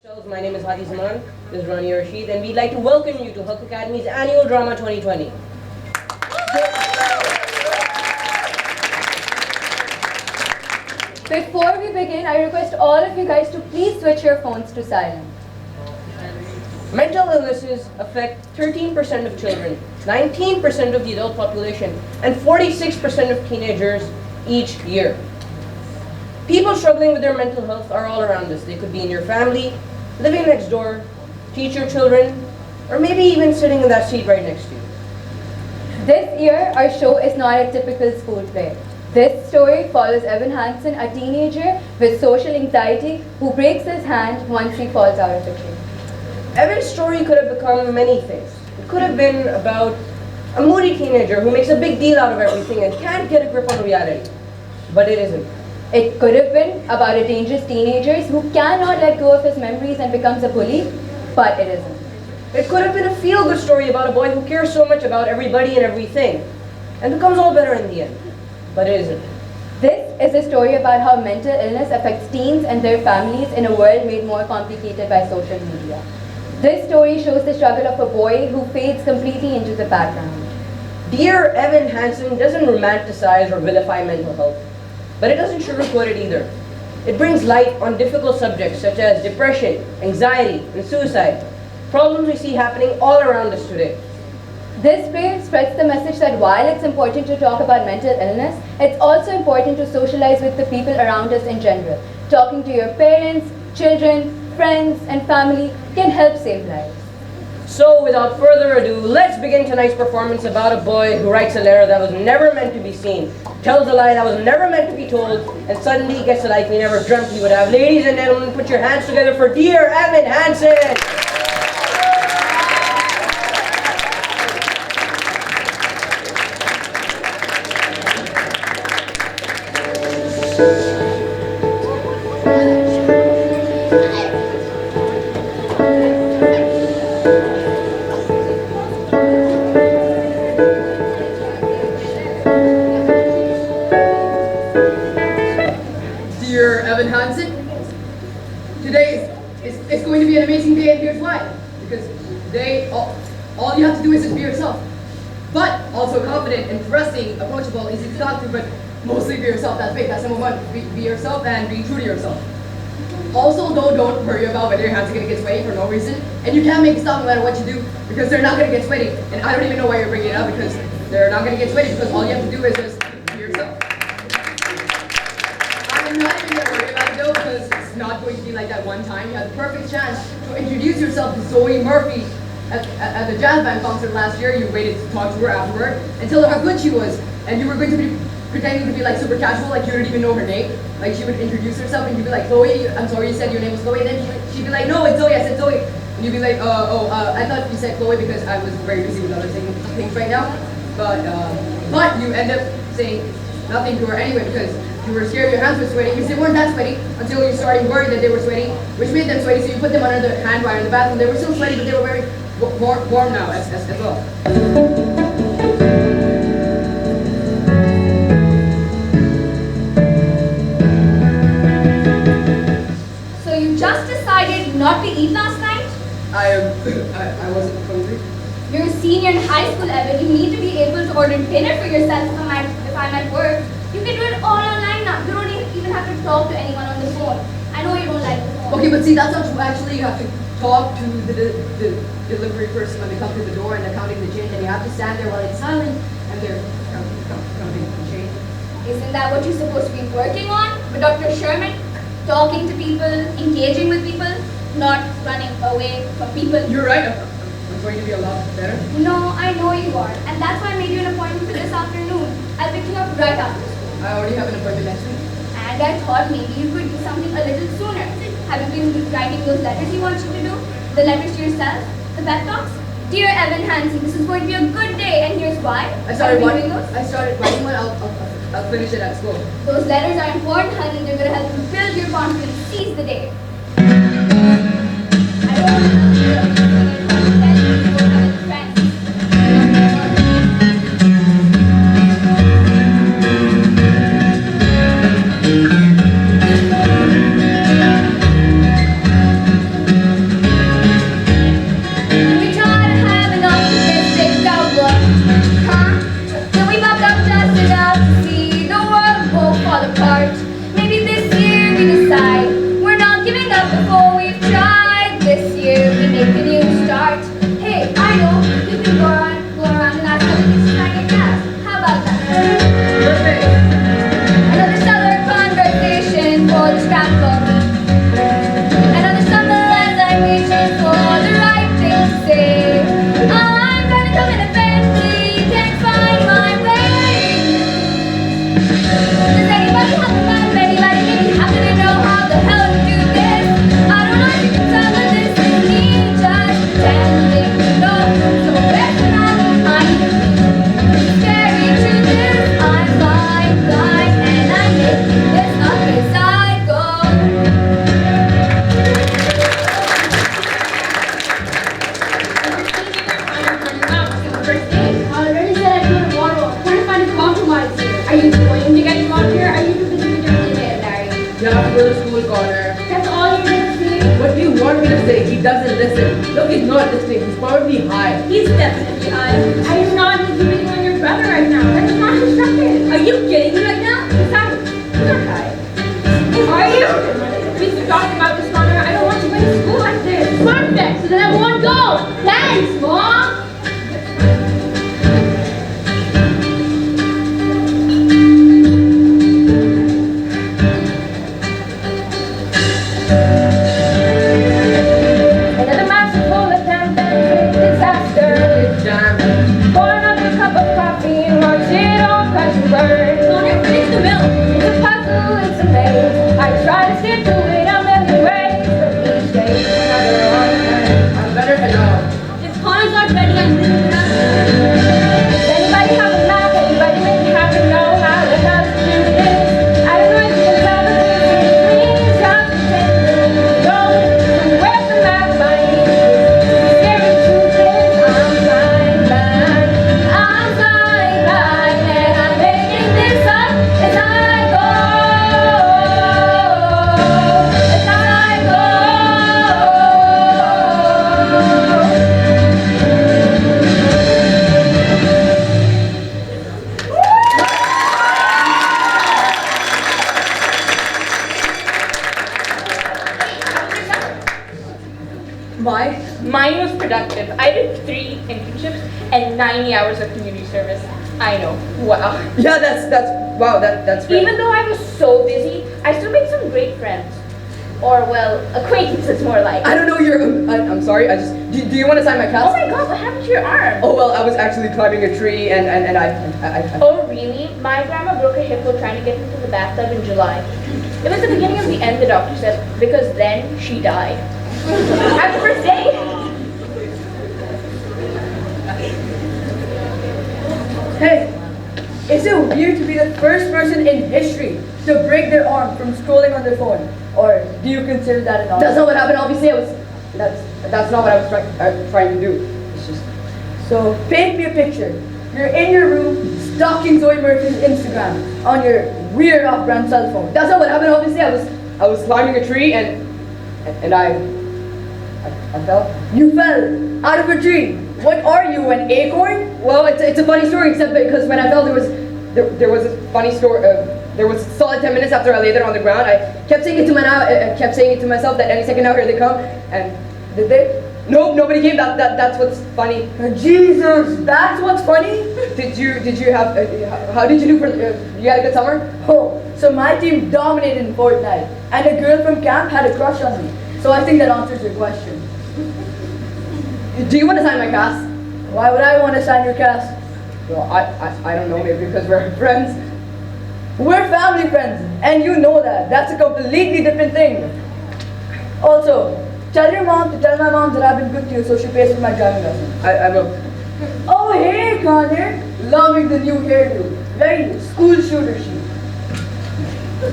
My name is Hadi Zaman, this is Rania Rashid, and we'd like to welcome you to Huck Academy's annual drama 2020. Before we begin, I request all of you guys to please switch your phones to silent. Mental illnesses affect 13% of children, 19% of the adult population, and 46% of teenagers each year. People struggling with their mental health are all around us. They could be in your family, living next door, teach your children, or maybe even sitting in that seat right next to you. This year, our show is not a typical school play. This story follows Evan Hansen, a teenager with social anxiety who breaks his hand once he falls out of a tree. Evan's story could have become many things. It could have been about a moody teenager who makes a big deal out of everything and can't get a grip on reality. But it isn't. It could have been about a dangerous teenager who cannot let go of his memories and becomes a bully, but it isn't. It could have been a feel-good story about a boy who cares so much about everybody and everything and becomes all better in the end. But it isn't. This is a story about how mental illness affects teens and their families in a world made more complicated by social media. This story shows the struggle of a boy who fades completely into the background. Dear Evan Hansen doesn't romanticize or vilify mental health, but it doesn't sugarcoat it either. It brings light on difficult subjects such as depression, anxiety, and suicide, problems we see happening all around us today. This play spreads the message that while it's important to talk about mental illness, it's also important to socialize with the people around us in general. Talking to your parents, children, friends, and family can help save lives. So without further ado, let's begin tonight's performance about a boy who writes a letter that was never meant to be seen, tells a lie that was never meant to be told, and suddenly gets a life he never dreamt he would have. Ladies and gentlemen, put your hands together for Dear Evan Hansen! Dear Evan Hansen, today it's going to be an amazing day, and here's why. Because today, all you have to do is just be yourself. But also confident, interesting, approachable, easy to talk to, but mostly be yourself. That's big. That's number one. Be yourself and be true to yourself. Also, though, don't worry about whether your hands are going to get sweaty for no reason. And you can't make it stop no matter what you do, because they're not going to get sweaty. And I don't even know why you're bringing it up, because they're not going to get sweaty, because all you have to do is just be yourself. I'm not even going to worry about it though, because it's not going to be like that one time. You had the perfect chance to introduce yourself to Zoe Murphy at the jazz band concert last year. You waited to talk to her afterward and tell her how good she was. And you were going to be pretending to be like super casual, like you didn't even know her name. Like she would introduce herself and you'd be like, Chloe, I'm sorry you said your name was Chloe. And then she'd be like, no, it's Zoe, I said Zoe. And you'd be like, I thought you said Chloe because I was very busy with other things right now. But you end up saying nothing to her anyway because you were scared your hands were sweaty, because they weren't that sweaty until you started worried that they were sweaty, which made them sweaty, so you put them under the hand dryer in the bathroom. They were still sweaty, but they were very warm now as well. So you just decided not to eat last night? I wasn't hungry. You're a senior in high school, Evan. You need to be able to order dinner for yourself if I'm at work. You can do it all online now. You don't even have to talk to anyone on the phone. I know you don't like the phone. Okay, but see, that's not true. Actually, you have to talk to the delivery person when they come to the door and they're counting the change, and you have to stand there while it's silent and they're counting the change. Isn't that what you're supposed to be working on? With Dr. Sherman? Talking to people, engaging with people, not running away from people. You're right. I'm going to be a lot better. No, I know you are. And that's why I made you an appointment for this afternoon. I'll pick you up right after school. I already have an appointment next week. And I thought maybe you could do something a little sooner. Have you been writing those letters you want you to do? The letters to yourself? The pep talks? Dear Evan Hansen, this is going to be a good day, and here's why. I started writing those. writing one. I'll finish it at school. Those letters are important, honey. They're going to help you build your confidence. Seize the day. I don't want to tell you to go have friends. Are you going to get him out here? Are you too busy with your email, Larry? You have to go to school, Connor. That's all you're going to say? What do you want me to say? He doesn't listen. Look, he's not listening. He's probably high. He's definitely high. I am not exhibiting on your brother right now. That's not constructive. Are you kidding me right now? Besides, he's not high. Are you? Please stop about this, Connor. I don't want you going to school like this. Perfect. So then I won't go. Thanks, Mom. Another master full of disaster. Pour another cup of coffee and watch it all crash and burn. Connor, finish the milk. It's a puzzle, it's a maze. I try to stick to it a million ways, but each day is another wrong turn. I'm better than now. If Connor's not ready, I'm leaving it up. Does anybody have a map? Anybody make it happen? Know how to do this? I don't know if you can tell the difference between jobs and things. Go, where's the map? My scary truth is I'm flying blind. I'm flying blind, and I'm making this up as I go. As I go. Mine was productive. I did 3 internships and 90 hours of community service. I know. Wow. Yeah, that's great. Even though I was so busy, I still made some great friends. Or, well, acquaintances more like. I don't know your. I'm sorry. Do you want to sign my Oh cast? my god, what happened to your arm? Oh well, I was actually climbing a tree and I. Oh, really? My grandma broke her hip while trying to get into the bathtub in July. It was the beginning of the end, the doctor said, because then she died. Happy birthday! Hey, is it weird to be the first person in history to break their arm from scrolling on their phone? Or do you consider that an honor? That's not what happened. Obviously, That's not what I was trying to do. It's just. So paint me a picture. You're in your room stalking Zoe Murphy's Instagram on your weird off-brand cell phone. That's not what happened. Obviously, I was climbing a tree and I fell. You fell out of a tree. What are you, an acorn? Well, it's a funny story, except because when I fell, there was a funny story. There was a solid 10 minutes after I lay there on the ground. I kept saying it to myself that any second now here they come. And did they? Nope, nobody came. That's what's funny. Jesus, that's what's funny? Did you have? How did you do for? You had a good summer? Oh, so my team dominated in Fortnite, and a girl from camp had a crush on me. So I think that answers your question. Do you want to sign my cast? Why would I want to sign your cast? Well, I don't know. Maybe because we're friends. We're family friends, and you know that. That's a completely different thing. Also, tell your mom to tell my mom that I've been good to you so she pays for my driving lesson. I will. Oh, hey, Connor. Loving the new hairdo. Very school shooter chic.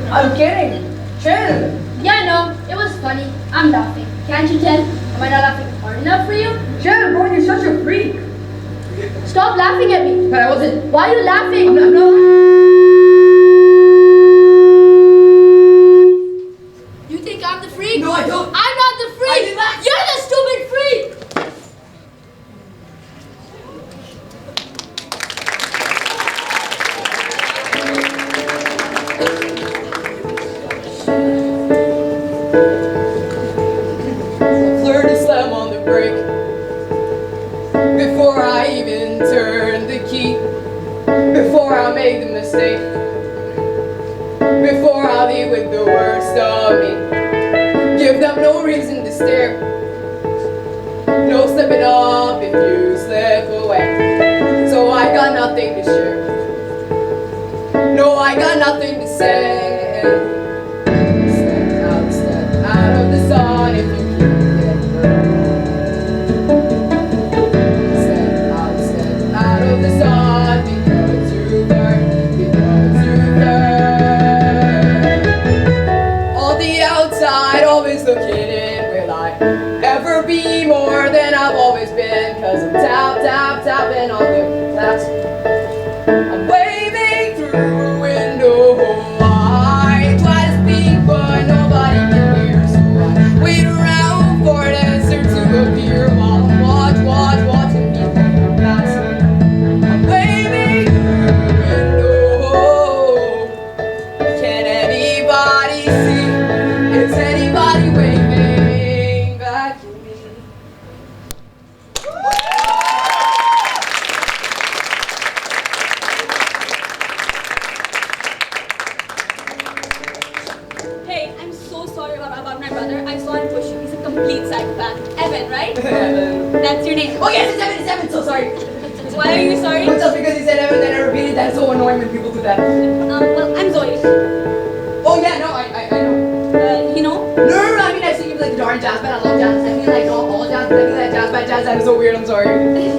I'm kidding. Chill. Yeah, no, it was funny. I'm laughing. Can't you tell? Am I not laughing hard enough for you? Chill, bro. You're such a freak. Stop laughing at me. But I wasn't. Why are you laughing? I'm not. You think I'm the freak? No, I don't. I'm not the freak. You're the stupid freak. Learn to slam on the brake before I even turn the key, before I make the mistake, before I leave with the worst of me. Give them no reason to stare, no slipping up if you slip away. So I got nothing to share, no, I got nothing to say. Step out of the sun if you keep it burning. Step out of the sun because you learn. On the outside, always looking in. Will I ever be more than I've always been? Cause I'm tapping on the glass. I'm waving through complete psychopath. Evan, right? Evan. That's your name. Oh yes, it's Evan, so sorry. Why are you sorry? Well, just because he said Evan, then I repeated that. It's so annoying when people do that. Well, I'm Zoe. Oh yeah, no, I know. You know? No, I mean I've seen you play guitar and jazz band. I love jazz. I mean like all jazz, but I think that jazz band is so weird. I'm sorry.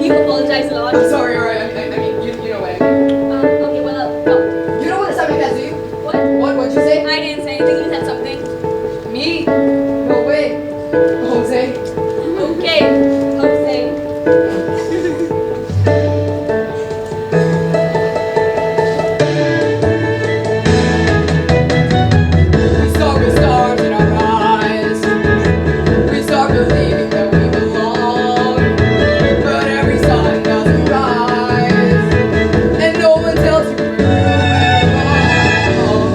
You apologize a lot. I'm sorry, alright. I mean, you know what I mean. Okay, well, go. You don't want to sound like that, do you? What? What'd you say? I didn't say anything. You said something. Me? No way. Jose. Okay, Jose. We saw the stars in our eyes. We start believing that we belong. But every sun doesn't rise. And no one tells you where wrong.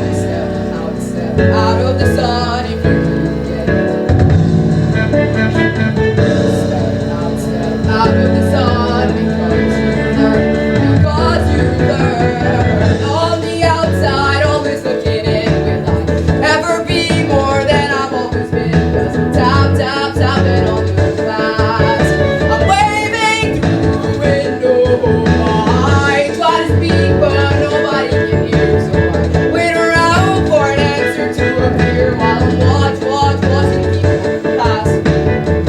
Step out of the sun if you get Step out of the sun because you learn on the outside, always looking in. Will I ever be more than I've always been? 'Cause I'm tapping on the glass. I'm waving through the window. I try to speak, but nobody can hear. So I wait around for an answer to appear while I watching people pass.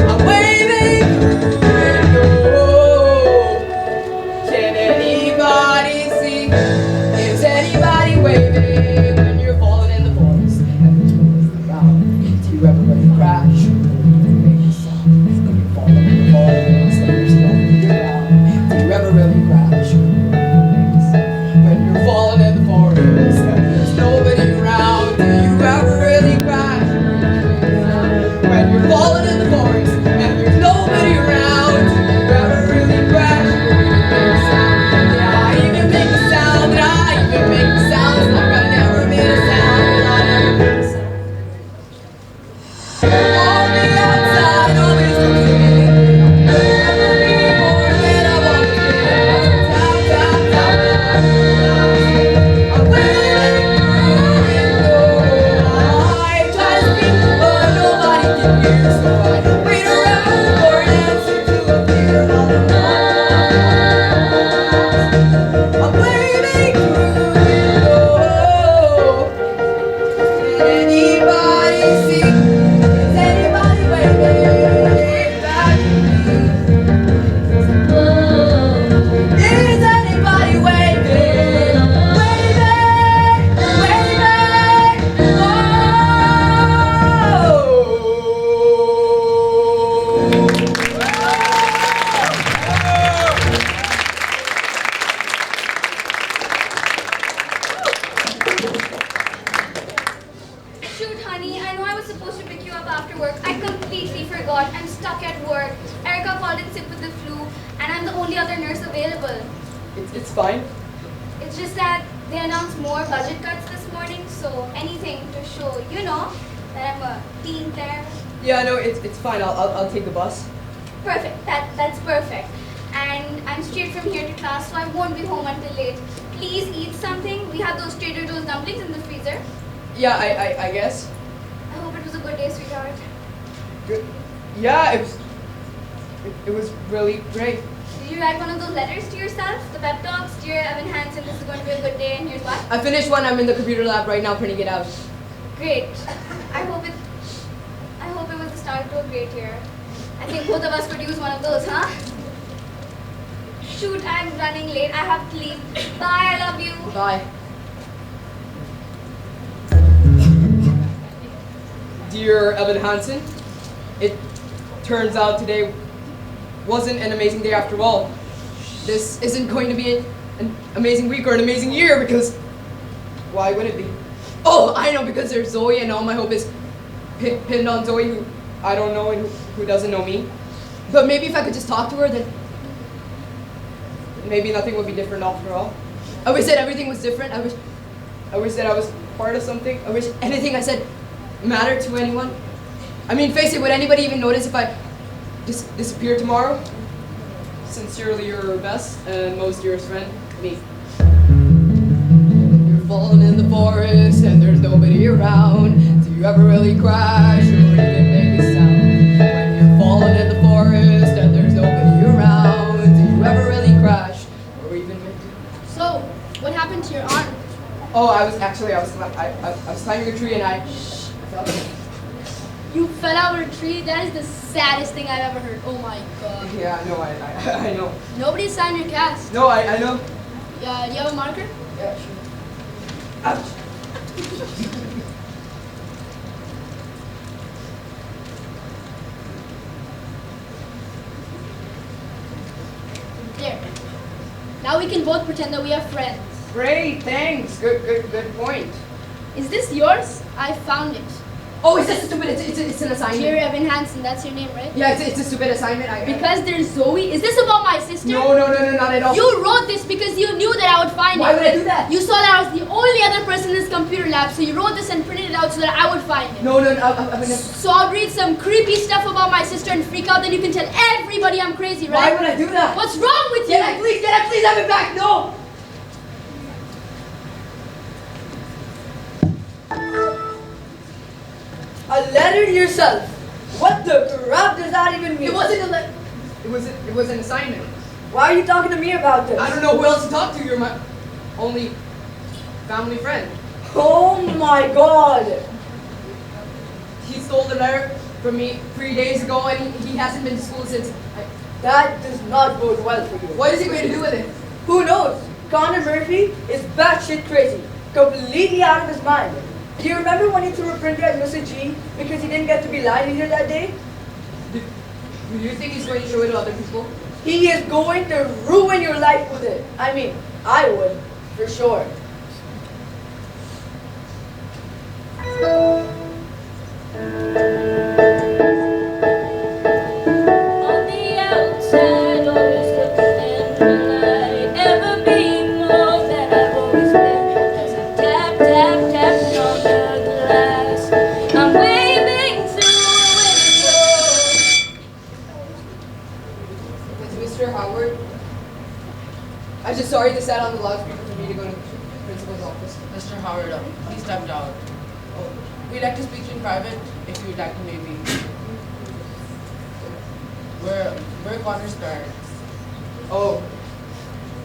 I'm waving through the window. Can anybody see? Is anybody waving when you're falling in the forest and the twist around? Do you ever really crash? Make a sound when you're falling in the forest and there's nobody around. Do you ever really crash? Make a sound when you're falling in the forest and there's nobody around. Do you ever really crash? When you're falling in the forest and there's nobody around. Do you ever really crash? Make a sound. Yeah, I even make a sound. It's like I never made a sound. And I never made a sound. On the outside, always looking in. Never be more than I've always been. Tap. I'm waiting through the window. I try to speak, but nobody can hear. So I wait around for an answer to appear. I'm waving through the window. Can anybody see? Is anybody waving back to me? Is anybody waving? Shoot, honey, I know I was supposed to pick you up after work. I completely forgot. I'm stuck at work. Erica called in sick with the flu, and I'm the only other nurse available. It's fine. It's just that they announced more budget cuts this morning, so anything to show, that I'm a teen there. Yeah, no, it's fine. I'll take the bus. Perfect. That's perfect. And I'm straight from here to class, so I won't be home until late. Please eat something. We have those Trader Joe's dumplings in the freezer. Yeah, I guess. I hope it was a good day, sweetheart. Good. Yeah, it was really great. Did you write one of those letters to yourself? The pep talks? Dear Evan Hansen, this is going to be a good day, and here's what? I finished one. I'm in the computer lab right now printing it out. Great. I hope it was the start to a great year. I think both of us could use one of those, huh? Shoot, I'm running late. I have to leave. Bye, I love you. Bye. Dear Evan Hansen, it turns out today wasn't an amazing day after all. This isn't going to be an amazing week or an amazing year because why would it be? Oh, I know, because there's Zoe and all my hope is pinned on Zoe, who I don't know and who doesn't know me. But maybe if I could just talk to her, then maybe nothing would be different after all. I wish that everything was different. I wish that I was part of something. I wish anything I said mattered to anyone. I mean, face it, would anybody even notice if I disappeared tomorrow? Sincerely, your best and most dearest friend, me. You're falling in the forest and there's nobody around. Do you ever really crash or even make a sound? What happened to your arm? Oh, I was climbing a tree and I fell. You fell out of a tree? That is the saddest thing I've ever heard. Oh my god. Yeah, no, I know. Nobody signed your cast. No, I know. Do you have a marker? Yeah, sure. Ouch. There. Now we can both pretend that we are friends. Great, thanks. Good point. Is this yours? I found it. Oh, it's just stupid. It's an assignment. Dear Evan Hansen, that's your name, right? Yeah, it's a stupid assignment. Because there's Zoe. Is this about my sister? No, not at all. You wrote this because you knew that I would find Why it. would I do that? You saw that I was the only other person in this computer lab, so you wrote this and printed it out so that I would find it. No, I'm gonna... So I'll read some creepy stuff about my sister and freak out, then you can tell everybody I'm crazy, right? Why would I do that? What's wrong with you? Please have it back. No. A letter to yourself. What the crap does that even mean? It wasn't a letter. It was an assignment. Why are you talking to me about this? I don't know who else to talk to. You're my only family friend. Oh my god. He stole the letter from me 3 days ago, and he hasn't been to school since. That does not bode well for you. What is he going to do with it? Who knows? Connor Murphy is batshit crazy. Completely out of his mind. Do you remember when he threw a printer at Mr. G because he didn't get to be line leader that day? Do you think he's going to show it to other people? He is going to ruin your life with it. I mean, I would, for sure. On the outside, always looking will I ever be more than I've always been? As I tap, tap, tapping on the glass, I'm waving through a window. It's Mr. Howard. I'm just sorry to set on the loudspeaker for me to go to the principal's office. Mr. Howard, please step down. We'd like to speak to you in private, if you would like to maybe. We're Connor's parents. Oh,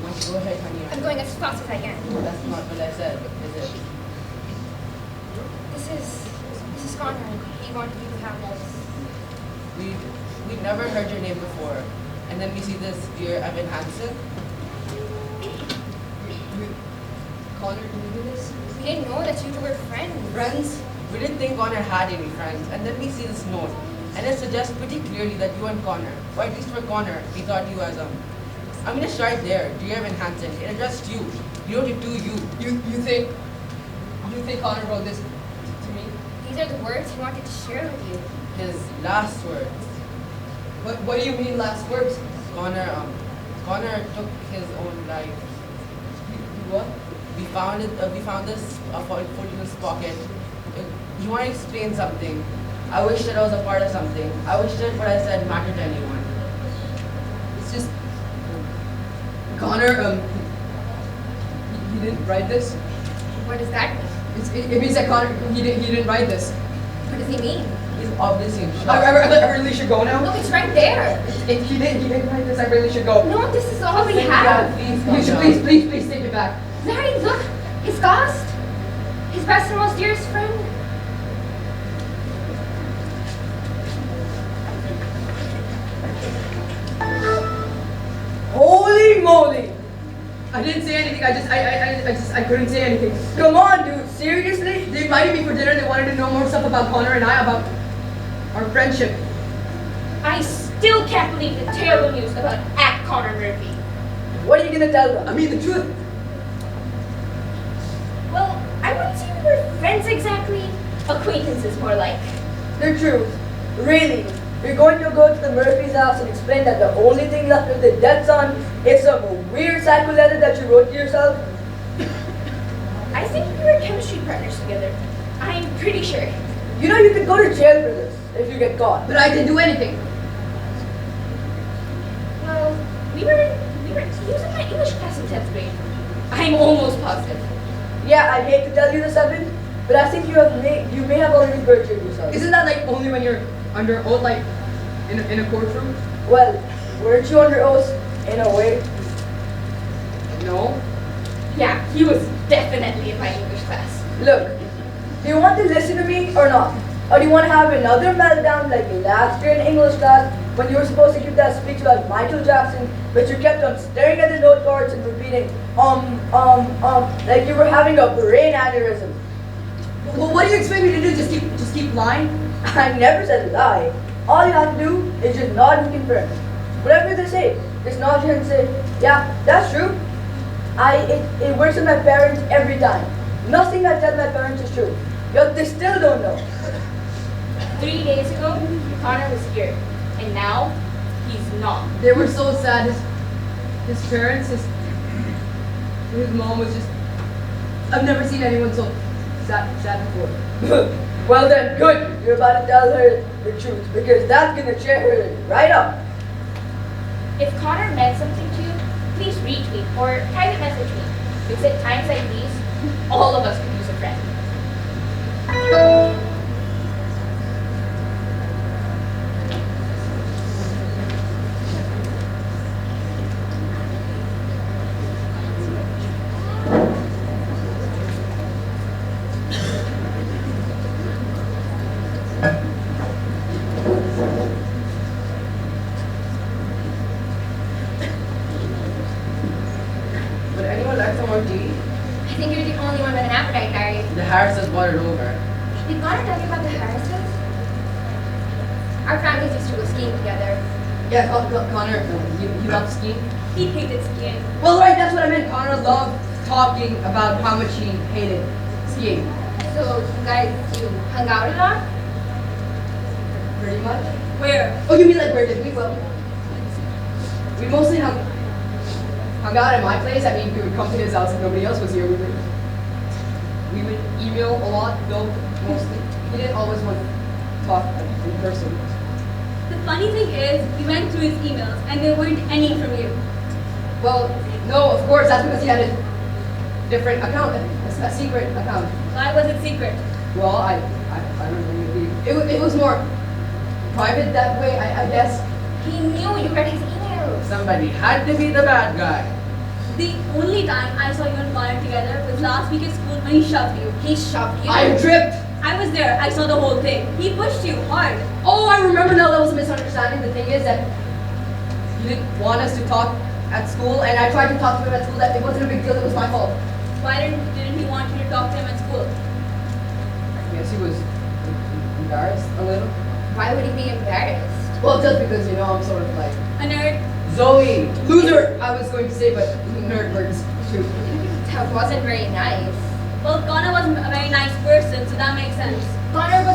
Go ahead, honey. I'm going as fast as I can. That's not what I said, is it? This is Connor. He wanted you to have this. We've never heard your name before. And then we see this dear Evan Hansen. Connor, can you do this? We didn't know that you two were friends. Friends? We didn't think Connor had any friends. And then we see this note. And it suggests pretty clearly that you and Connor, or at least for Connor, we thought you as I'm gonna start there, dear Evan Hansen. It addressed you. You wrote it to you. You think Connor wrote this to me? These are the words he wanted to share with you. His last words. What do you mean last words? Connor took his own life. What? We found this folded in his pocket. You want to explain something. I wish that I was a part of something. I wish that what I said mattered to anyone. It's just Connor. He didn't write this. What does that mean? It means that Connor he didn't write this. What does he mean? He's obviously in shock. I really should go now. Look, it's right there. He didn't write this. I really should go. No, this is all we have. You should please take it back. Larry, look, his ghost. His best and most dearest friend. Holy moly! I didn't say anything. I couldn't say anything. Come on, dude. Seriously? They invited me for dinner. They wanted to know more stuff about Connor and I, about our friendship. I still can't believe the terrible news about Connor Murphy. What are you gonna tell them? I mean the truth. Well, I wouldn't say we were friends exactly. Acquaintances, more like. The truth. Really. You're going to go to the Murphy's house and explain that the only thing left of the dead son is some weird psycho letter that you wrote to yourself? I think we were chemistry partners together. I'm pretty sure. You know you could go to jail for this if you get caught. But I didn't do anything. Well, he was in my English class in 10th grade. I'm almost positive. Yeah, I hate to tell you this, Evan, but I think you may have already perjured yourself. Isn't that like only when you're under oath, like in a courtroom? Well, weren't you under oath in a way? No. Yeah, he was definitely in my English class. Look, do you want to listen to me or not? Or do you want to have another meltdown like last year in English class when you were supposed to give that speech about Michael Jackson, but you kept on staring at the note cards and repeating, like you were having a brain aneurysm? Well, what do you expect me to do? Just keep lying? I never said lie. All you have to do is just nod and confirm. Whatever they say, just nod your head and say, yeah, that's true. It works with my parents every time. Nothing I tell my parents is true. Yet they still don't know. 3 days ago, Connor was here, and now he's not. They were so sad. His parents, his mom was just. I've never seen anyone so sad before. Well then, good. You're about to tell her the truth because that's gonna cheer her right up. If Connor meant something to you, please retweet or private message me. Because at times like these, all of us could use a friend. Would anyone like some more tea? I think you're the only one with an appetite, Larry. The Harrises brought it over. Did Connor tell you about the Harrises? Our families used to go skiing together. Yeah, Connor, he loved skiing. He hated skiing. Well, right, that's what I meant. Connor loved talking about how much he hated skiing. So you hung out a lot? Pretty much. Where? Oh, you mean like where did we? Well, we mostly hung out at my place. I mean, we would come to his house if nobody else was here. We would email a lot, though, mostly. He didn't always want to talk in person. The funny thing is, we went through his emails and there weren't any from you. Well, no, of course, that's because he had a different account, a secret account. Why was it secret? Well, I don't know. It was more private that way, I guess. He knew you read his emails. Somebody had to be the bad guy. The only time I saw you and Connor together was last week at school when he shoved you. He shoved you. I tripped. I was there. I saw the whole thing. He pushed you hard. Oh, I remember now. That was a misunderstanding. The thing is that he didn't want us to talk at school, and I tried to talk to him at school. That it wasn't a big deal. It was my fault. Why didn't he want you to talk to him at school? I guess he was embarrassed a little. Why would he be embarrassed? Well, just because I'm sort of like A nerd. Zoe! loser. I was going to say, but nerd words too. That wasn't very nice. Well, Connor wasn't a very nice person, so that makes sense. Connor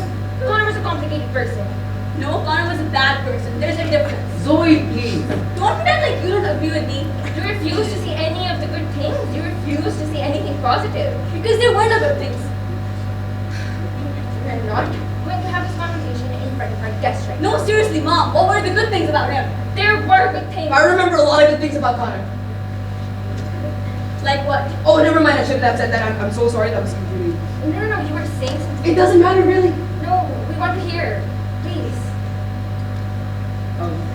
was a complicated person. No, Connor was a bad person. There's a difference. Zoe, please! Don't pretend like you don't agree with me. You refuse to see any of the good things. You refuse to see anything positive. Because there were no good things. We're not going to have this conversation in front of our guest right now. No, seriously, Mom. What were the good things about him? There were good things. I remember a lot of good things about Connor. Like what? Oh, never mind. I shouldn't have said that. I'm so sorry. That was completely. No, you were saying something. It doesn't matter really. No, we want to hear. Please.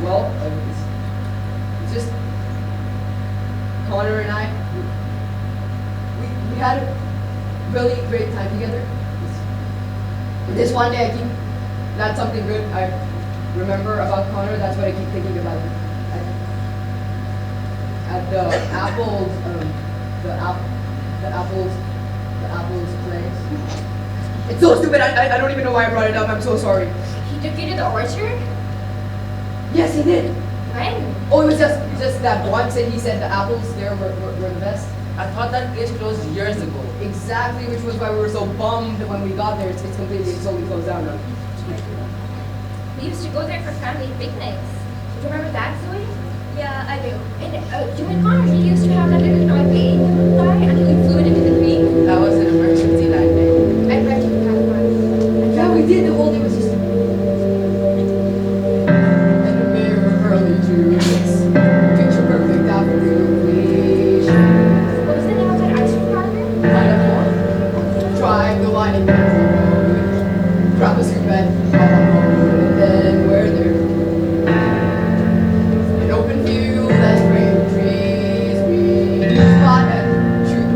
Well, it's just Connor and I. We had a really great time together. This one day, that's something good I remember about Connor. That's what I keep thinking about. At the Apples, the Apples place. It's so stupid. I don't even know why I brought it up. I'm so sorry. He took you to the orchard? Yes, he did. When? Oh, it was just that once, and he said the apples there were the best. I thought that place closed years ago. Exactly, which was why we were so bummed when we got there. It's solely closed down now. We used to go there for family picnics. Do you remember that, Zoe? Yeah, I do. And you and Connor, he used to have that little toy plane guy until he flew it into the creek. That was an emergency that day. I bet you had fun. Yeah, we did. The whole day was just. And the mirror early Julius. Picture perfect application. What was the name of that ice cream parlor? Find out more. Try the winding bed. Grab a soup bed. And then we're there. An open view, let's break trees. We spot and shoot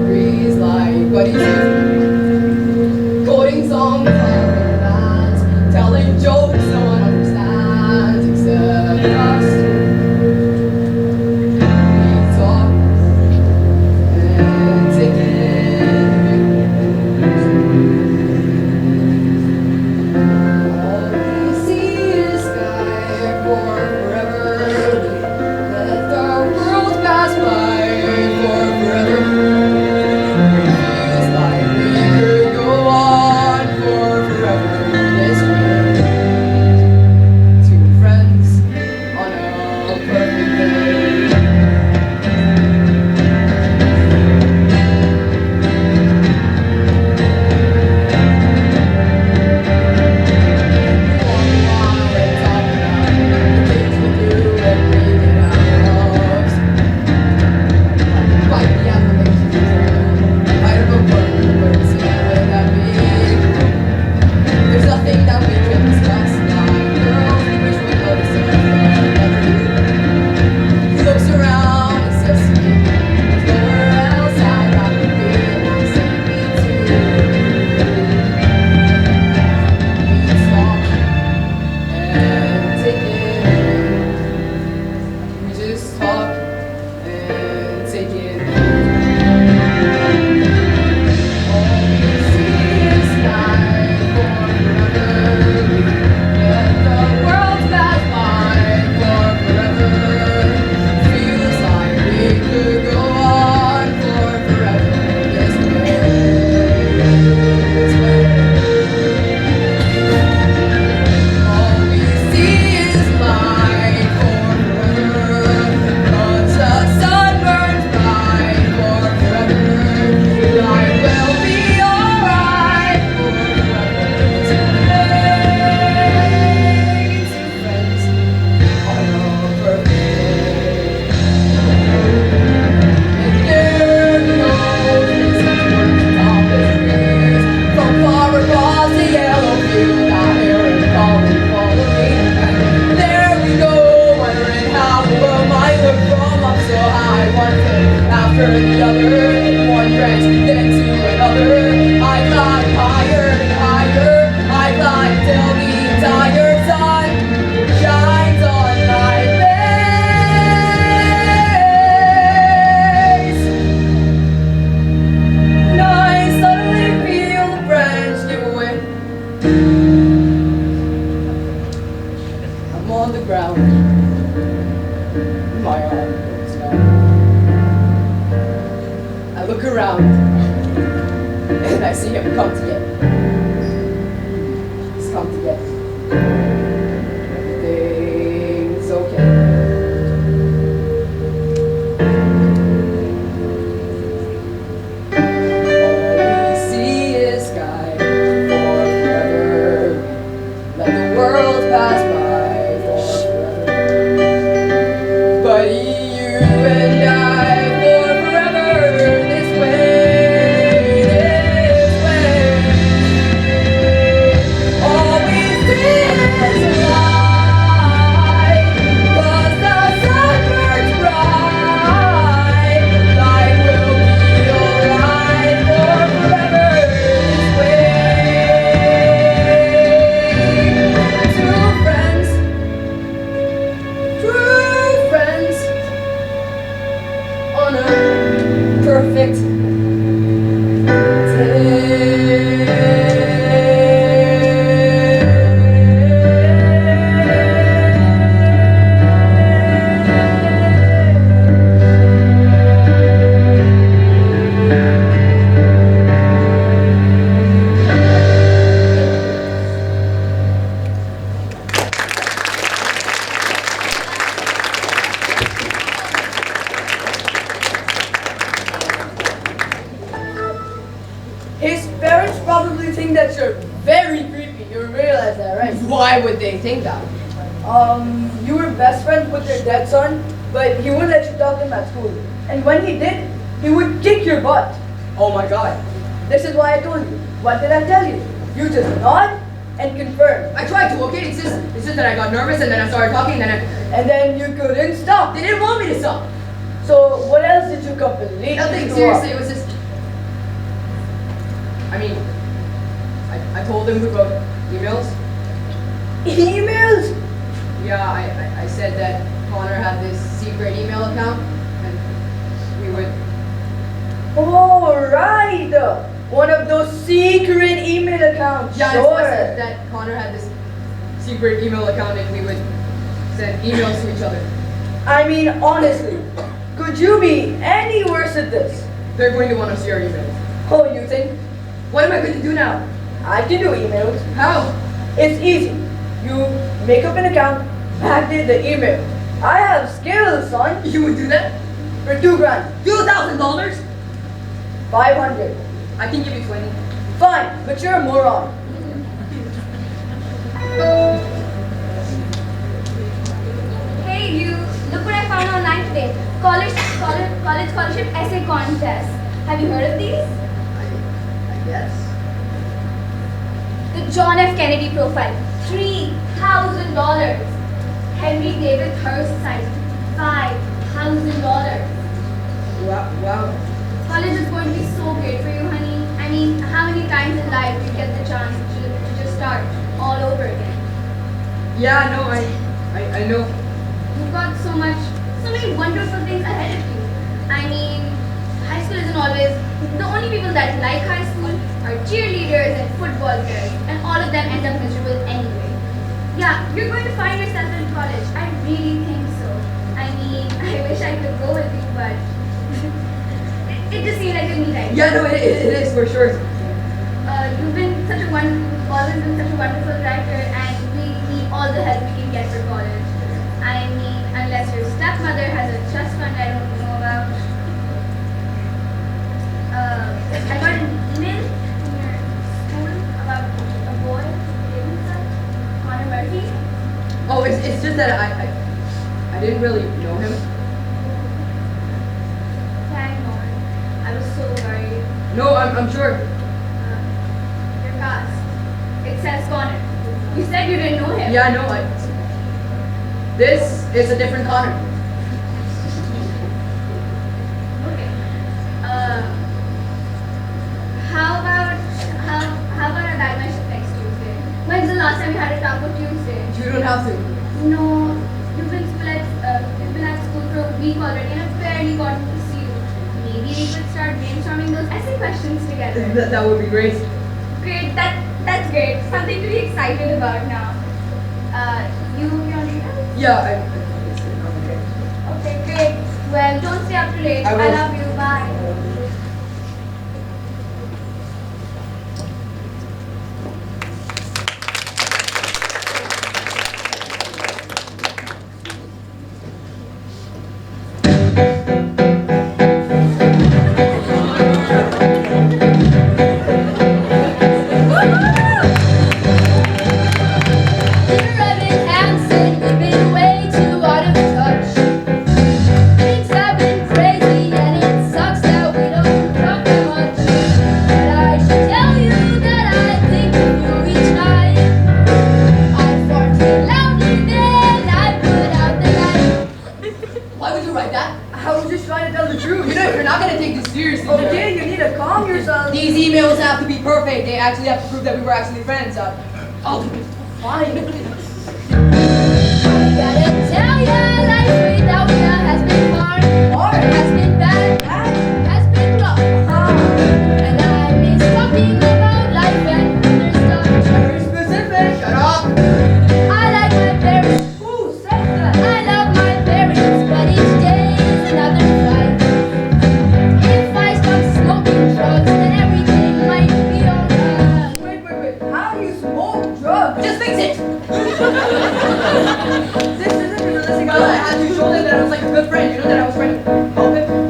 Why would they think that? You were best friends with your dead son, but he wouldn't let you talk to him at school. And when he did, he would kick your butt. Oh my god. This is why I told you. What did I tell you? You just nod and confirm. I tried to, okay? It's just that I got nervous and then I started talking and then you couldn't stop. They didn't want me to stop. So what else did you completely Nothing, screw seriously, up? it was just... I mean, I told him we wrote emails. Emails? Yeah, I said that Connor had this secret email account and we would Oh, right! One of those secret email accounts. Yeah, sure. it's said that Connor had this secret email account and we would send emails to each other. I mean, honestly, could you be any worse at this? They're going to want to see our emails. Oh, you think? What am I going to do now? I can do emails. How? It's easy. You make up an account, backdate the email. I have skills, son. You would do that? For $2,000. $2,000? 500. I can give you 20. Fine, but you're a moron. Hey you, look what I found online today. College scholarship essay contest. Have you heard of these? I guess. The John F. Kennedy profile, $3,000. Henry David Thoreau Society, $5,000. Wow. College is going to be so great for you, honey. I mean, how many times in life do you get the chance to just start all over again? Yeah, no, I know. You've got so many wonderful things ahead of you. I mean, high school isn't always, the only people that like high school are cheerleaders and football players, and all of them end up miserable anyway. Yeah, you're going to find yourself in college. I really think so. I mean, I wish I could go with you, but it just seemed like a neat idea. Yeah, no, it is for sure. You've been always been such a wonderful writer, and we need all the help we can get for college. I mean, unless your stepmother has a trust fund I don't know about. I got an email from your school about a boy, Connor Murphy. Oh, it's just that I didn't really know him. Hang on. I was so worried. No, I'm sure. Your cast. It says Connor. You said you didn't know him. Yeah, no, this is a different Connor. Okay. How about I bag my ship next Tuesday? When's the last time you had a Taco Tuesday? You don't have to. No, you've been at school for a week already and I've barely gotten to see you. Maybe we could start brainstorming those essay questions together. That would be great. Great, that's great. Something to be excited about now. You on read? Yeah, I'm okay. Okay, great. Well, don't stay up too late. I will. I love you. Bye. Dear Evan Hansen, you've been way too out of touch. Things have been crazy and it sucks that we don't talk that much. But I should tell you that I think of you each night. I farted louder than I put out the light. Why would you write that? I was just trying to tell the truth. You know, you're not gonna take this seriously. Okay, you need to calm yourself. These emails have to be perfect. They actually have to prove that we were actually friends. I'll do it. Fine. I gotta tell ya, life without ya has been hard, has been bad, has been rough. And I miss talking about life and other stuff. Very specific. Shut up. I like my parents, Who said that? I love my parents, but each day is another fight. If I stop smoking drugs, then everything might be alright. Wait. How do you smoke drugs? Just fix it. This isn't realistic. Well, I had to show them that I was like a good friend. You know that I was trying to help him.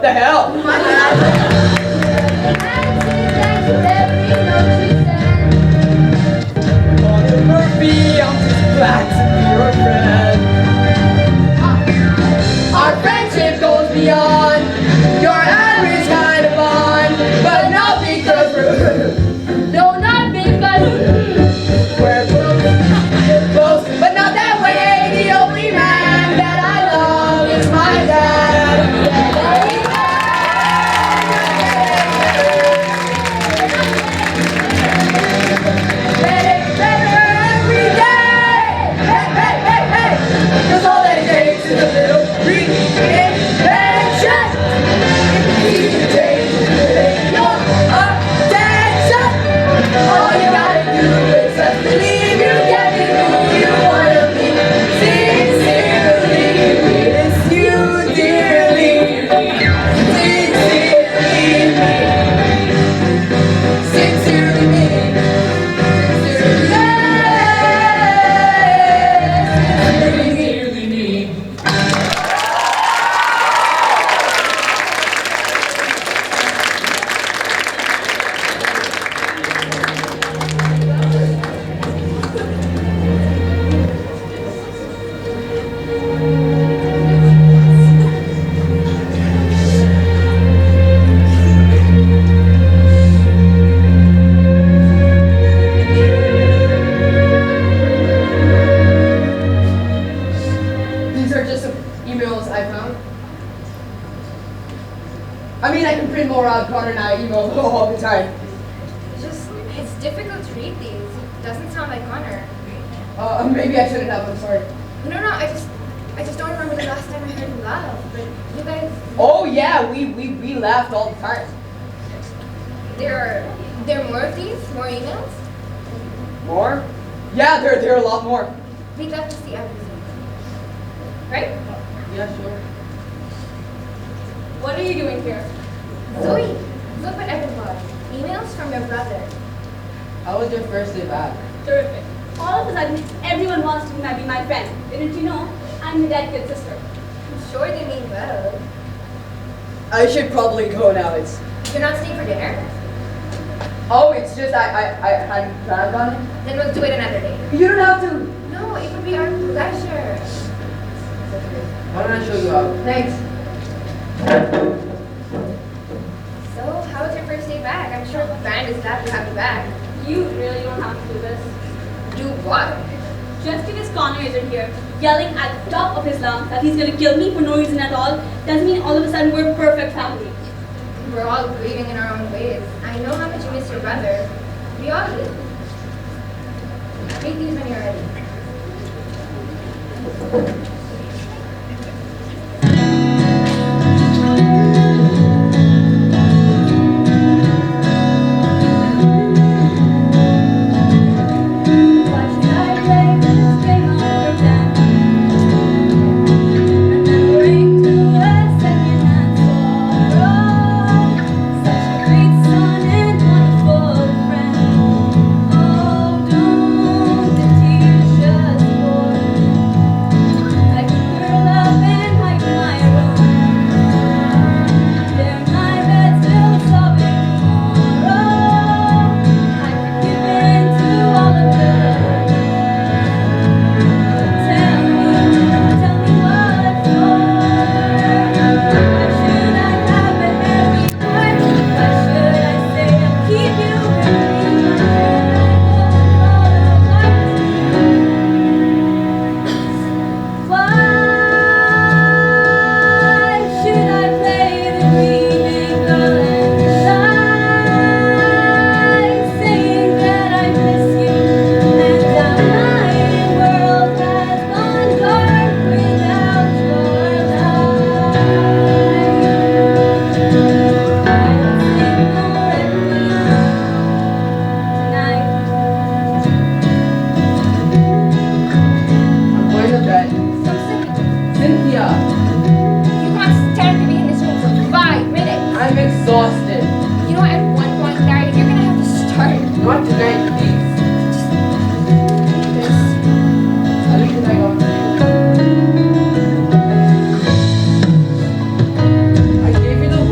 the hell? Connor Murphy, I'm just glad to be your friend. Our friendship goes beyond your average kind of bond, but not because No, not because we're close, but not that way. The only man that I love is my dad. Better every day. Hey, hey, hey, hey. 'Cause all that it takes is a little reinvention. It's easy to change your attention. All you gotta do is just believe you can be who you wanna be. Sincerely, it's you, dearly. Sincerely me. Sincerely me. Sincerely me. These are just some emails I found. I mean, I can print more out. Connor and I email all the time. It's difficult to read these. It doesn't sound like Connor. Maybe I shouldn't have. I'm sorry. No, I just don't remember the last time I heard him laugh. But you guys, Oh yeah, we laughed all the time. there are more of these, more emails. More? Yeah, there are a lot more. We'd love to see everything. Right? Yeah, sure. What are you doing here? Zoe, look what Evan brought. Emails from your brother. How was your first day back? Terrific. All of a sudden, everyone wants to be my friend. Didn't you know? I'm the dead kid's sister. I'm sure they mean well. I should probably go now. You're not staying for dinner? Oh, it's just I hadn't planned on it. Then we'll do it another day. You don't have to. No, it would be our pleasure. Why don't I show you out? Thanks. So, how was your first day back? I'm sure the band is glad to have you back. You really don't have to do this. Do what? Just because Connor isn't here, yelling at the top of his lungs that he's gonna kill me for no reason at all, doesn't mean all of a sudden we're a perfect family. We're all grieving in our own ways. I know how much you miss your brother. We all do. Read these when you're ready. Why should I play this game of pretend? Remembering to a second-hand sorrow, such a great son and wonderful friend. Oh, don't the tears just pour? I could curl up and hide in my room, there in my bed still sobbing tomorrow. I could give in to all of the tell me what for? Why should I have it every night? Why should I say I'll keep you with me? Why should I play the grieving girl and lie, saying that I miss you, and our lying world has gone dark without your light. I will sing no requiem tonight. I'm going to bed. So simple. Cynthia, You can't stand to be in this room for 5 minutes. I'm exhausted. You know, at one point, Larry, you're gonna have to start. Not tonight, please. This. I'll leave tonight on for you. I gave you the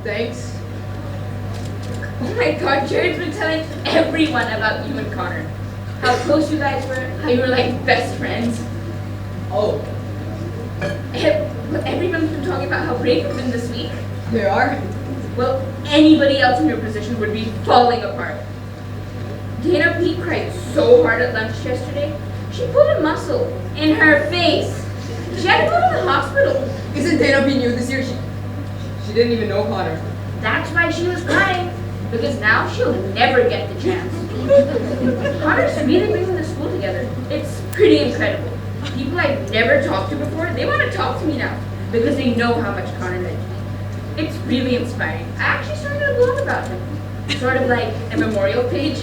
Thanks. Oh my god, Jared's been telling everyone about you and Connor. How close you guys were, how you were like best friends. Oh, Everyone's been talking about how brave you've been this week. they are? Well, anybody else in your position would be falling apart. Dana P cried so hard at lunch yesterday, she pulled a muscle in her face. She had to go to the hospital. Isn't Dana P new this year? She didn't even know Connor. That's why she was crying, because now she'll never get the chance. Connor's really bringing the school together. It's pretty incredible. People I've never talked to before, they want to talk to me now, because they know how much Connor meant to me. It's really inspiring. I actually started a blog about him. Sort of like a memorial page.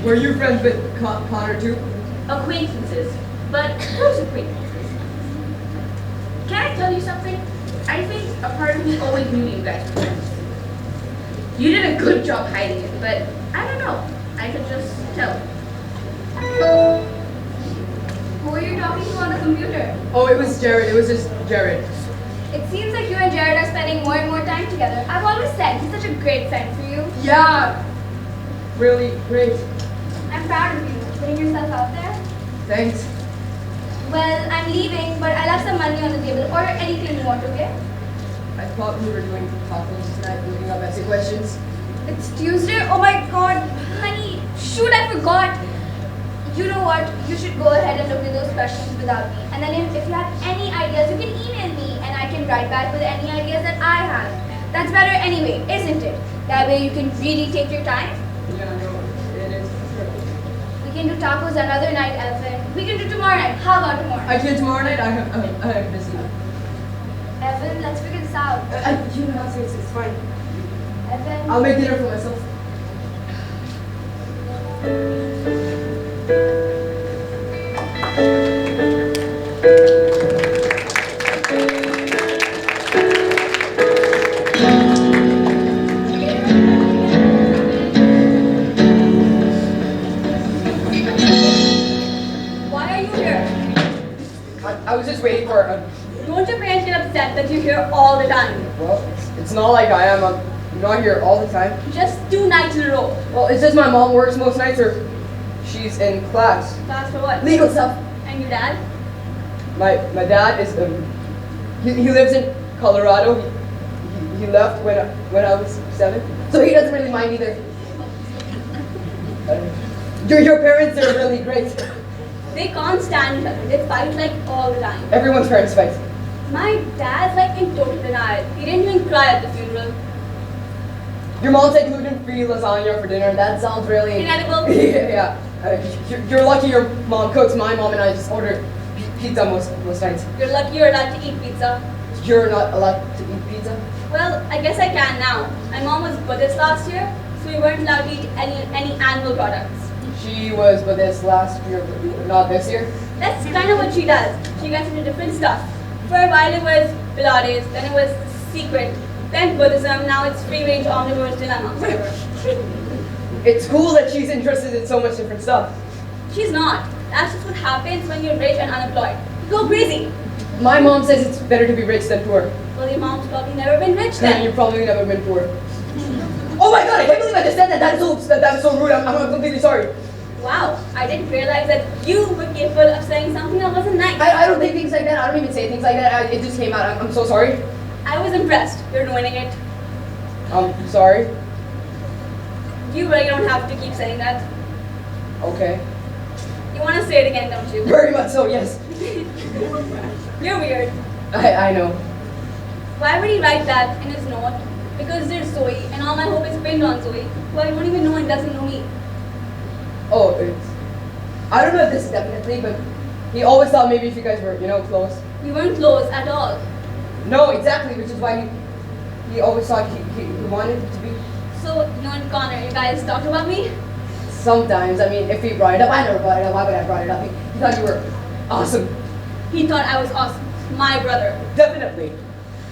Were you friends with Connor too? Acquaintances, but close acquaintances. Can I tell you something? I think a part of me always knew you guys were friends. You did a good job hiding it, but I don't know. I could just tell. Who are you talking to on the computer? Oh, it was Jared. It was just Jared. It seems like you and Jared are spending more and more time together. I've always said he's such a great friend for you. Yeah. Really great. I'm proud of you, putting yourself out there. Thanks. Well, I'm leaving, but I left some money on the table. Order anything you want, okay? I thought we were doing tacos tonight, looking up essay questions. It's Tuesday? Oh my god, honey, shoot, I forgot. You know what? You should go ahead and look at those questions without me. And then if you have any ideas, you can email me and I can write back with any ideas that I have. That's better anyway, isn't it? That way you can really take your time. Yeah, no, it is. We can do tacos another night, Evan. We can do tomorrow night. How about tomorrow? Actually, tomorrow night I have busy. Evan, let's figure this out. You know, it's fine. Evan. I'll make dinner for myself. Why are you here? I was just waiting for Don't your parents get upset that you're here all the time? well, it's not like I am. I'm not here all the time. Just 2 nights in a row. Well, it's just my mom works most nights or she's in class. Class for what? Legal stuff. And your dad? My dad is he lives in Colorado. He left when I was 7, so he doesn't really mind either. Your parents are really great. They can't stand each other. They fight like all the time. Everyone's parents fight. My dad's like in total denial. He didn't even cry at the funeral. Your mom said gluten-free lasagna for dinner. That sounds really Inedible. yeah. You're lucky your mom cooks. My mom and I just order pizza most nights. You're lucky you're allowed to eat pizza. You're not allowed to eat pizza. Well, I guess I can now. My mom was Buddhist last year, so we weren't allowed to eat any animal products. She was Buddhist last year, but not this year. That's kind of what she does. She gets into different stuff. For a while it was Pilates, then it was secret, then Buddhism, now it's free-range omnivore's dilemma, whatever. It's cool that she's interested in so much different stuff. She's not. That's just what happens when you're rich and unemployed. You go crazy. My mom says it's better to be rich than poor. Well, your mom's probably never been rich And then. you've probably never been poor. Oh my god, I can't believe I just said that. That was so rude. I'm completely sorry. Wow, I didn't realize that you were capable of saying something that wasn't nice. I don't think things like that. I don't even say things like that. It just came out. I'm so sorry. I was impressed. You're ruining it. I'm sorry. You really don't have to keep saying that. Okay. You want to say it again, don't you? Very much so, yes. You're weird. I know. Why would he write that in his note? Because there's Zoe, and all my hope is pinned on Zoe, who I don't even know and doesn't know me. Oh, I don't know if this is definitely, but he always thought maybe if you guys were, close. We weren't close at all. No, exactly, which is why he always thought he wanted to be. So, you and Connor, you guys talked about me? Sometimes, I mean, if he brought it up, I never brought it up. Why would I brought it up? He thought you were awesome. He thought I was awesome. My brother. Definitely.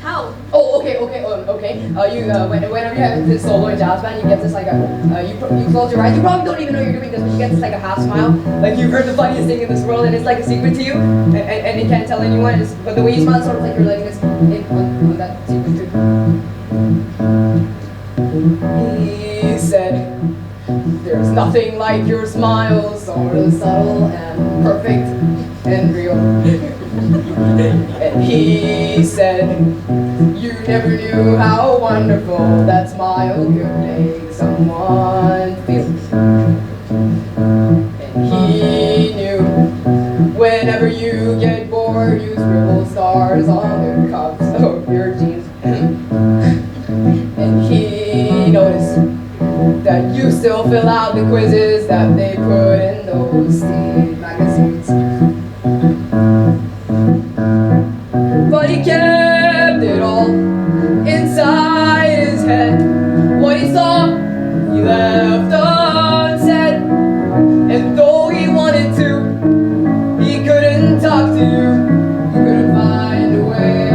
How? Oh, okay. Whenever you have this solo jazz band, you get this like you close your eyes. You probably don't even know you're doing this, but you get this like a half smile, like you've heard the funniest thing in this world, and it's like a secret to you, and you can't tell anyone. But the way you smile, is sort of like you're letting this in on that secret too. He said, there's nothing like your smile, so subtle and perfect and real. And he said, you never knew how wonderful that smile could make someone feel. And he knew whenever you get bored, you scribble stars on the cuffs of your jeans. And he noticed that you still fill out the quizzes that they put in those Steve magazines. But he kept it all inside his head. What he saw, he left unsaid. And though he wanted to, he couldn't talk to you. He couldn't find a way.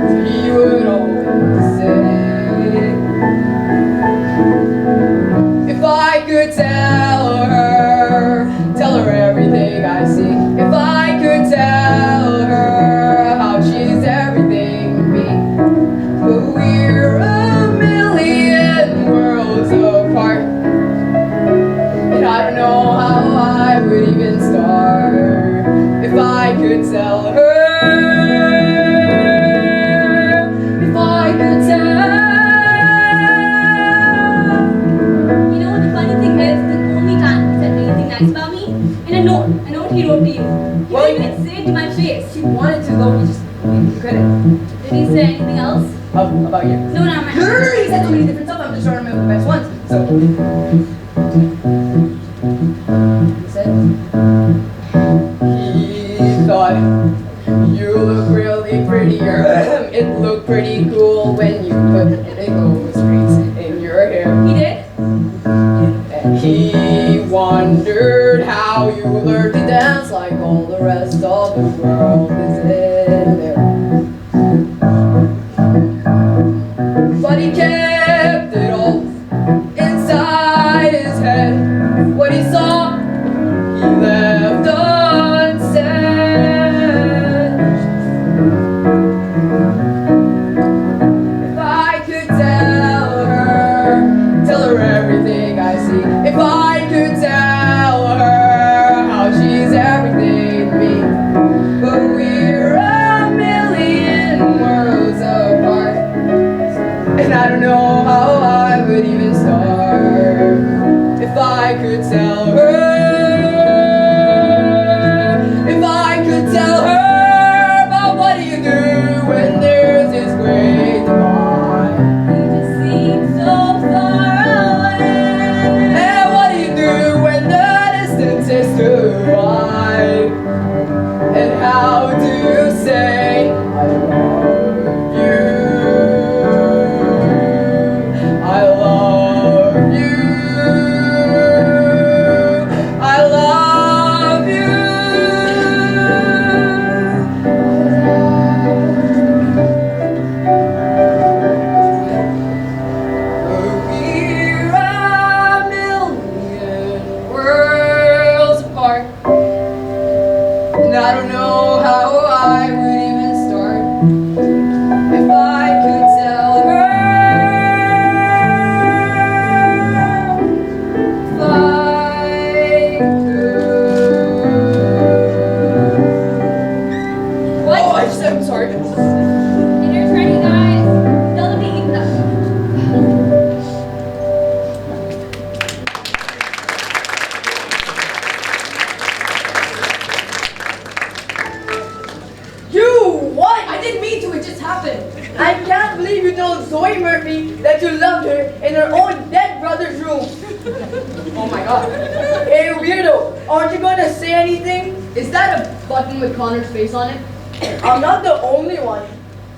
So he would always say, if I could tell her everything I see. If I could tell her how she's everything to me. But we're a million worlds apart. And I don't know how I would even start. If I could tell her. If I could tell. You know what the funny thing is? The only time he said anything nice about me, in a note he wrote to you. He Well, didn't even say it to my face. He wanted to, though, he couldn't. Did he say anything else? About you. No, not my. No, he said so many different stuff. I'm just trying to remember the best ones. So, he said, he thought you look really prettier. It looked pretty cool when you put those strings in your hair. He did? And he wondered how you learned to dance like all the rest of the world is in there. But he kept it all inside his head. What he saw, he left unsaid. If I could tell her everything I see. If I could tell her how she's everything to me. But we're a million worlds apart. And I don't know how I would even start. If I could tell her. If I could tell her about what do you do when there's this great divide. You just seem so far away. And what do you do when the distance is too wide? And how do you say I love you? I love you. I love you. We're a million worlds apart. And I don't know how I would even start. If I could tell her. If I could. What? Oh, I'm sorry. Dinner's ready, guys. Tell them to eat that. You what? I didn't mean to, it just happened. I can't believe you told Zoe Murphy that you loved her in her own dead brother's room. Oh my god. Hey weirdo, aren't you going to say anything? Is that a button with Connor's face on it? I'm not the only one.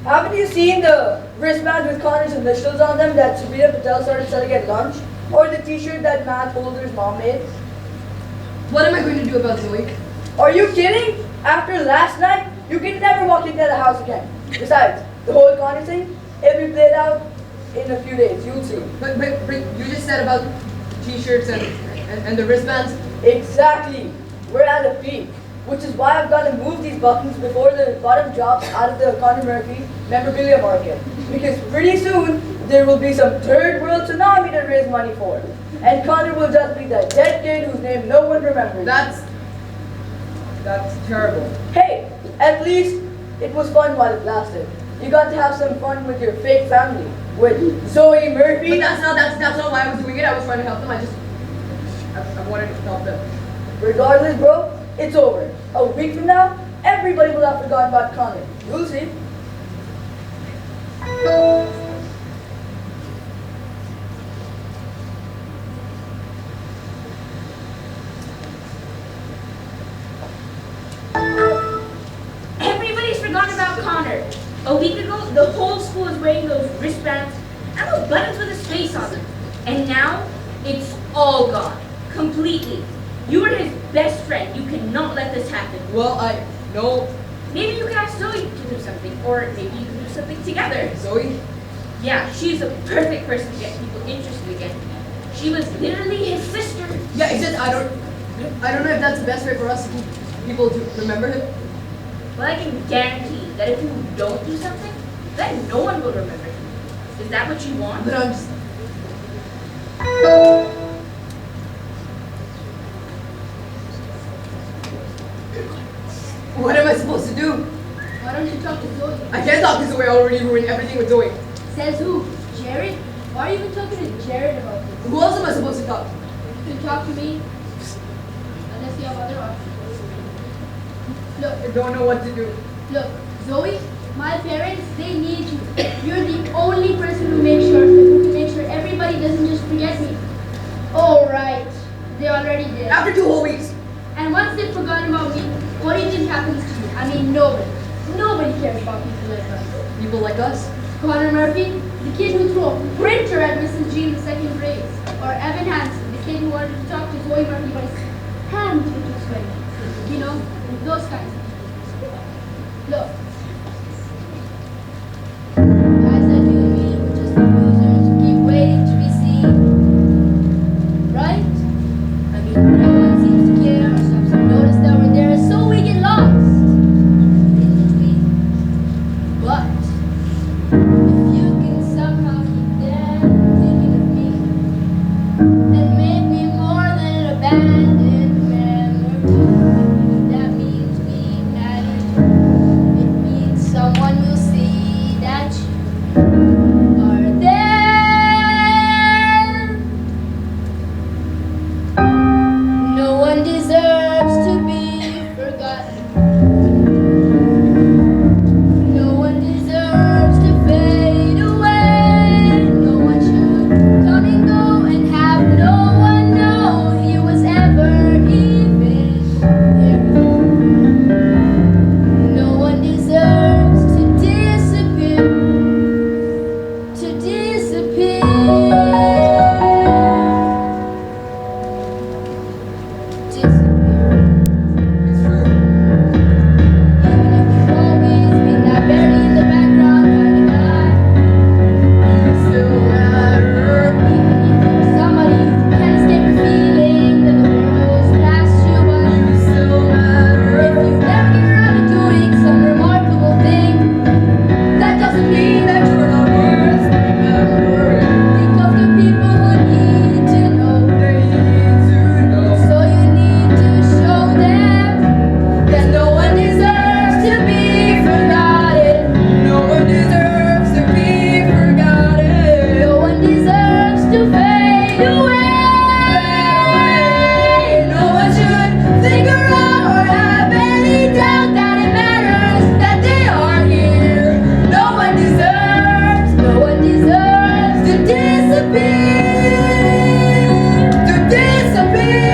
Haven't you seen the wristbands with Connor's initials on them that Sabrina Patel started selling at lunch? Or the t-shirt that Matt Holder's mom made? What am I going to do about Zoe? Are you kidding? After last night, you can never walk into the house again. Besides, the whole Connor thing, it'll be played out in a few days. You'll see. But you just said about t-shirts and the wristbands. Exactly. We're at a peak. Which is why I've got to move these buttons before the bottom drops out of the Conor Murphy memorabilia market. Because pretty soon, there will be some third world tsunami to raise money for. And Connor will just be that dead kid whose name no one remembers. That's terrible. Hey, at least it was fun while it lasted. You got to have some fun with your fake family. With Zoe Murphy. But that's not why I was doing it. I was trying to help them. I wanted to help them. Regardless, bro, it's over. A week from now, everybody will have forgotten about Connor. You'll see. Everybody's forgotten about Connor. A week ago, the whole school was wearing those wristbands and those buttons with his face on them. And now, it's all gone. Completely. You were his best friend. You cannot let this happen. Well, no. Maybe you can ask Zoe to do something, or maybe you can do something together. Zoe? Yeah, she's a perfect person to get people interested again. She was literally his sister. Yeah, it's just I don't know if that's the best way for us to keep people to remember him. Well, I can guarantee that if you don't do something, then no one will remember him. Is that what you want? But I'm just. What am I supposed to do? Why don't you talk to Zoe? I can't talk to Zoe. I already ruined everything with Zoe. Says who? Jared? Why are you even talking to Jared about this? Who else am I supposed to talk to? You can talk to me. Unless you have other options. Look, I don't know what to do. look, Zoe, my parents, they need you. You're the only person who can make sure everybody doesn't just forget me. All right, they already did. After 2 whole weeks. And once they've forgotten about me, what do you think happens to you? I mean, nobody. Nobody cares about people like us. People like us. Connor Murphy, the kid who threw a printer at Mrs. G in the second grade. Or Evan Hansen, the kid who wanted to talk to Zoe Murphy but his hand was too sweaty. You know, those kinds of things. Look. Guys like you and me, we're just losers who keep waiting to be seen. Right? I mean, no one seems to care or stops to notice that we're there, so we get lost. In between. But if you can somehow keep them thinking of me and make me more than an abandoned memory, that means we matter. It means someone will see that you are there. No one deserves to be forgotten. No one deserves to fade away. No one should come and go and have no one know he was ever even there. No one deserves to disappear. To disappear. Disappear. It's true. Even if you've always been that buried in the background kind of guy. You still matter. Even if you're somebody who can't escape the feeling that the world's passed you by. You still matter. If you never get around to doing some remarkable thing, that doesn't mean that You're not worth remembering. think of the people who need to know. They need to know. So you need to show them that no one deserves to be forgotten. No one deserves to be forgotten. No one deserves to fade away. No one should think around or have any doubt that it matters that they are here. No one deserves No one deserves to disappear. To disappear.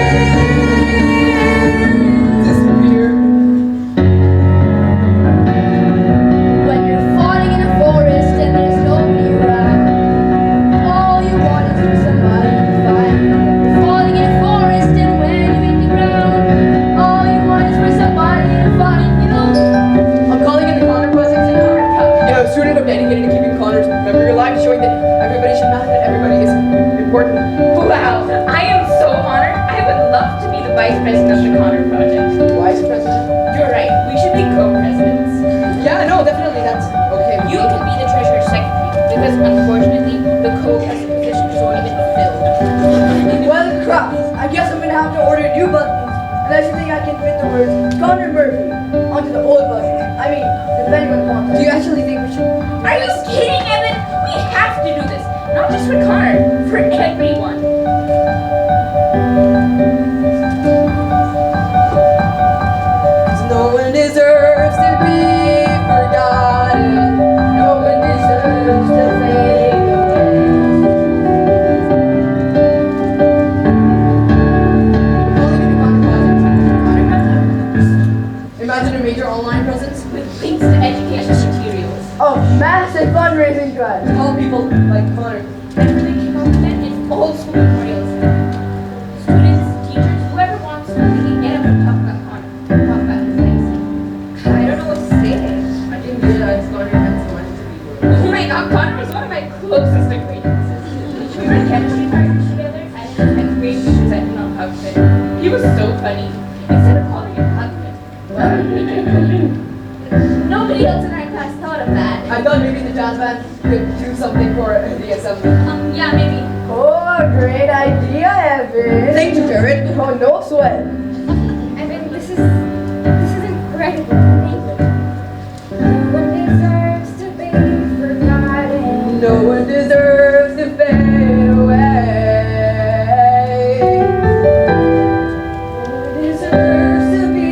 when you're falling in a forest and there's nobody around. All you want is for somebody to find. You're falling in a forest and when you hit the ground, all you want is for somebody to find you. I'm calling in the Connor Project and a student of dedicated to keeping Connor's memory alive, showing that everybody should matter, that everybody is important. Wow, I am so honored. I would love to be the vice president of the Connor Project. Vice President? You're right, we should be co-presidents. Yeah, no, definitely, that's okay. You because unfortunately, the co-captain position has already been filled. Well, crap. I guess I'm gonna have to order new buttons. Unless you think I can fit the words Connor Murphy onto the old buttons. I mean, depending on the context. Do you actually think we should? Are you kidding, Evan? We have to do this. Not just for Connor, for everyone. No one deserves to be forgotten. No one deserves to fade away. Imagine a major online presence With links to education materials. Oh, massive fundraising drive. all people like Connor. And when they came out with it, it's all school memorials. Students, teachers, whoever wants to, they can get up and talk about Connor. Talk about his legacy. I don't know what to say. I didn't realize Connor meant so much to people. Oh my god, Connor was one of my closest acquaintances. We were chemistry partners together, and in 10th grade we presented on Huckfit. He was so funny. Instead of calling him Huckfit, nobody else in our class thought of that. I thought maybe the jazz band could do something for the assembly. Yeah, maybe. Oh, great idea, Evan. Thank you, Jared. Oh, no sweat. Evan, this is incredible. Thank you. No one deserves to be forgotten. No one deserves to fade away. No one deserves to be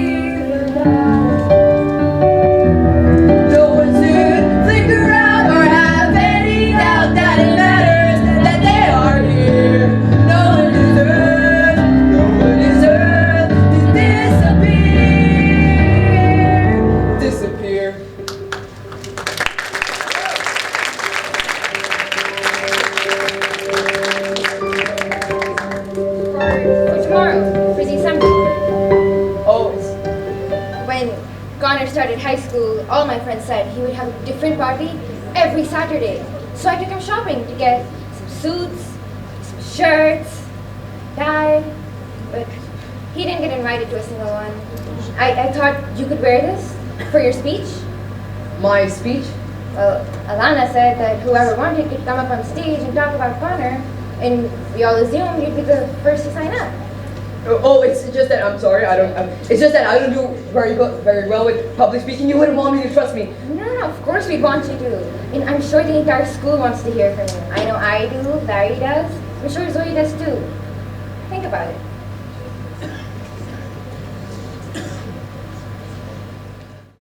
forgotten. No one should flicker out or have any doubt that it matters that they are here. No one deserves to disappear. For tomorrow, for the assembly. Oh, When Connor started high school, all my friends said he would have a different party every Saturday. So I took him shopping to get some suits, some shirts, tie, but he didn't get invited to a single one. I thought you could wear this for your speech. my speech? Well, Alana said that whoever wanted could come up on stage and talk about Connor, and we all assumed you'd be the first to sign up. Oh, it's just that I'm sorry. It's just that I don't do very well with public speaking. You wouldn't want me to trust me. No, of course we want you to. And I'm sure the entire school wants to hear from you. I know I do, Larry does. I'm sure Zoe does too. Think about it.